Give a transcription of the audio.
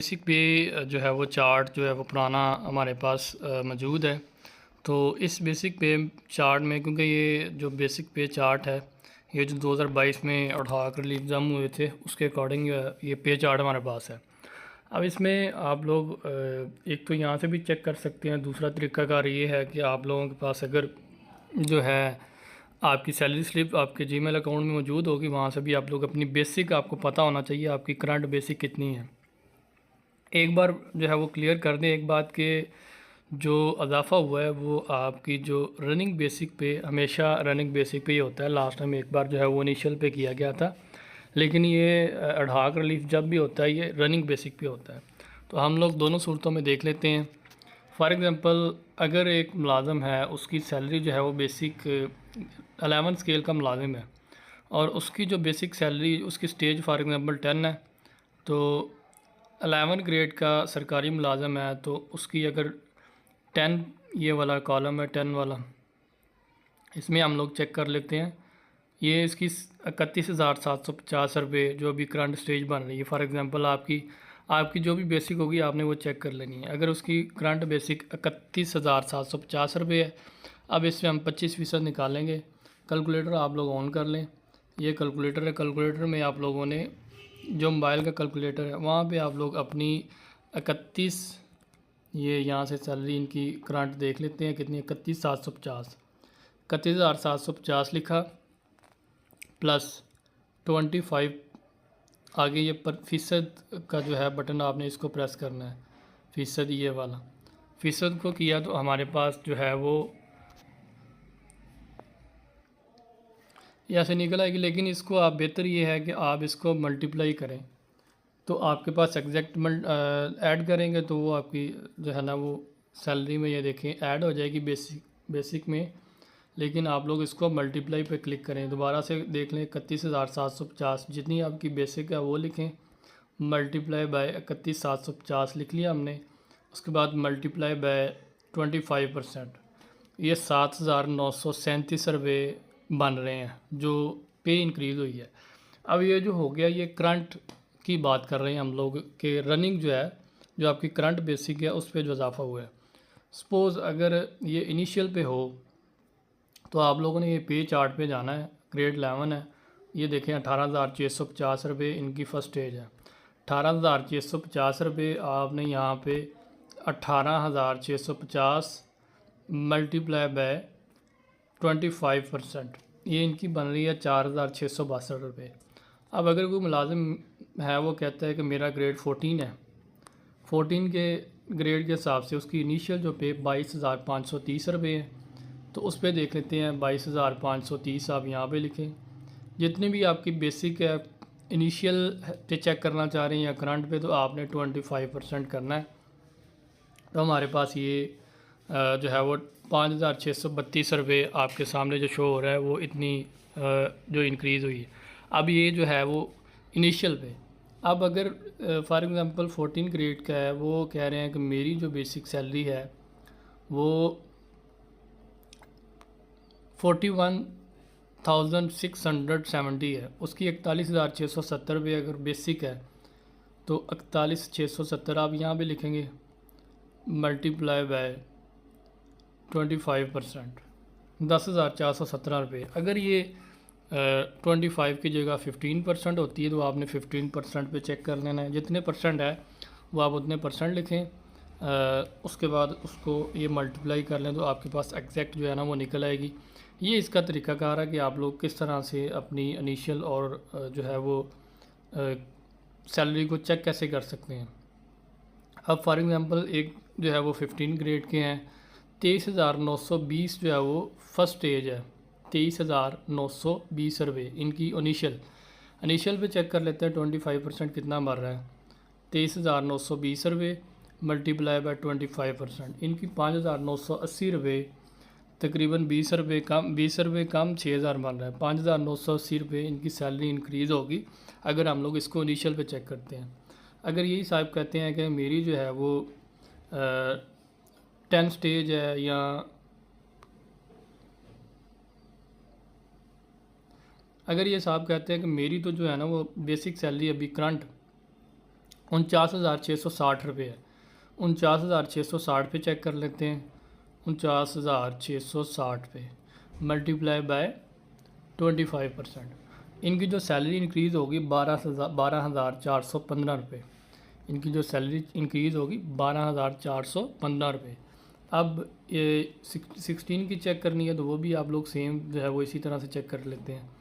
Basic पे जो है वो चार्ट जो है वो पुराना हमारे पास मौजूद है। तो इस बेसिक पे चार्ट में क्योंकि ये जो बेसिक पे चार्ट है ये जो 2022 में अठारह रिलीज जम हुए थे उसके अकॉर्डिंग ये पे चार्ट हमारे पास है। अब इसमें आप लोग एक तो यहाँ से भी चेक कर सकते हैं। दूसरा तरीक़ाकार ये है कि आप लोगों के पास अगर जो है आपकी सैलरी स्लिप आपके जीमेल अकाउंट में मौजूद होगी, वहाँ से भी आप लोग अपनी बेसिक आपको पता होना चाहिए आपकी करंट बेसिक कितनी है। एक बार जो है वो क्लियर कर दें एक बात कि जो इजाफ़ा हुआ है वो आपकी जो रनिंग बेसिक पे हमेशा रनिंग बेसिक पे ही होता है। लास्ट टाइम एक बार जो है वो इनिशियल पे किया गया था, लेकिन ये एडहाक रिलीफ जब भी होता है ये रनिंग बेसिक पे होता है। तो हम लोग दोनों सूरतों में देख लेते हैं। फॉर एग्ज़ाम्पल अगर एक मुलाज़म है उसकी सैलरी जो है वो बेसिक 11 स्केल का मुलाज़िम है और उसकी जो बेसिक सैलरी उसकी स्टेज फॉर एग्ज़ाम्पल 10 है, तो 11 ग्रेड का सरकारी मुलाज़म है तो उसकी अगर 10 ये वाला कॉलम है 10 वाला, इसमें हम लोग चेक कर लेते हैं। ये इसकी 31,750 रुपये जो अभी करंट स्टेज बन रही है। फॉर एग्ज़ाम्पल आपकी जो भी बेसिक होगी आपने वो चेक कर लेनी है। अगर उसकी करंट बेसिक 31,750 रुपये है, अब इसमें हम 25% निकालेंगे। कैलकुलेटर आप लोग ऑन कर लें। ये कैलकुलेटर है, कैलकुलेटर में आप लोगों ने जो मोबाइल का कैलकुलेटर है वहाँ पे आप लोग अपनी 31 ये यहाँ से सैलरी इनकी करंट देख लेते हैं कितनी, 31,750 लिखा प्लस 25 आगे ये पर फ़ीसद का जो है बटन आपने इसको प्रेस करना है, फ़ीसद ये वाला फ़ीसद को किया तो हमारे पास जो है वो ऐसे निकल आएगी। लेकिन इसको आप बेहतर ये है कि आप इसको मल्टीप्लाई करें तो आपके पास एग्जैक्ट ऐड करेंगे तो वो आपकी जो है ना वो सैलरी में ये देखें ऐड हो जाएगी बेसिक में। लेकिन आप लोग इसको मल्टीप्लाई पे क्लिक करें, दोबारा से देख लें 31,750 जितनी आपकी बेसिक है वो लिखें, मल्टीप्लाई बाय 31,750 लिख लिया हमने। उसके बाद मल्टीप्लाई बाय 25%, ये 7,937 रुपये बन रहे हैं जो पे इंक्रीज़ हुई है। अब ये जो हो गया ये करंट की बात कर रहे हैं हम लोग कि रनिंग जो है जो आपकी करंट बेसिक है उस पर जो इजाफा हुआ है। सपोज़ अगर ये इनिशियल पे हो तो आप लोगों ने ये पे चार्ट पे जाना है। ग्रेड 11 है, ये देखें 18,650 रुपये इनकी फ़र्स्ट स्टेज है। 18,650 रुपये आपने यहाँ पे 18,650 मल्टीप्लाई बाय 25%, ये इनकी बन रही है 4,662 रुपये। अब अगर कोई मुलाजिम है वो कहता है कि मेरा ग्रेड 14 है, 14 के ग्रेड के हिसाब से उसकी इनिशियल जो पे 22,530 रुपये है, तो उस पर देख लेते हैं 22,530 आप यहाँ पे लिखें। जितनी भी आपकी बेसिक है इनिशियल पे चेक करना चाह रहे हैं या करंट पे, तो आपने 25% करना है। तो हमारे पास ये जो है वो 5,632 रुपये आपके सामने जो शो हो रहा है वो इतनी जो इंक्रीज़ हुई है। अब ये जो है वो इनिशियल पे। अब अगर फॉर एग्ज़ाम्पल 14 ग्रेड का है, वो कह रहे हैं कि मेरी जो बेसिक सैलरी है वो 41,670 है, उसकी 41,670 रुपये अगर बेसिक है तो 41,670 आप यहाँ पे लिखेंगे मल्टीप्लाई बाय 25%, 10,417 रुपये। अगर ये 25 की जगह 15% होती है तो आपने 15% पे चेक कर लेना है। जितने परसेंट है वो आप उतने परसेंट लिखें। उसके बाद उसको ये मल्टीप्लाई कर लें तो आपके पास एग्जैक्ट जो है ना वो निकल आएगी। ये इसका तरीक़ाकार है कि आप लोग किस तरह से अपनी इनिशियल और जो है वो सैलरी को चेक कैसे कर सकते हैं। अब फॉर एग्ज़ाम्पल एक जो है वो 15 ग्रेड के हैं, 23,920 जो है वो फर्स्ट स्टेज है, 23,920 रुपये इनकी इनिशियल पे चेक कर लेते हैं 25% कितना मर रहा है। 23,920 रुपये मल्टीप्लाई बाय 25%, इनकी 5,980 रुपये, तकरीबन 20 रुपये कम 6,000 बन रहा है। 5,980 रुपये इनकी सैलरी इंक्रीज़ होगी अगर हम लोग इसको इनिशियल पे चेक करते हैं। अगर यही साहब कहते हैं कि मेरी जो है वो 10 स्टेज है, या अगर ये साहब कहते हैं कि मेरी तो जो है ना वो बेसिक सैलरी अभी करंट 49,660 रुपये है। 49,660 पे चेक कर लेते हैं। 49,660 पे मल्टीप्लाई बाय 25%। इनकी जो सैलरी इंक्रीज़ होगी 12,415 रुपये। इनकी जो सैलरी इंक्रीज़ होगी 12,415 रुपये। अब ये 16 की चेक करनी है तो वो भी आप लोग सेम जो है वो इसी तरह से चेक कर लेते हैं।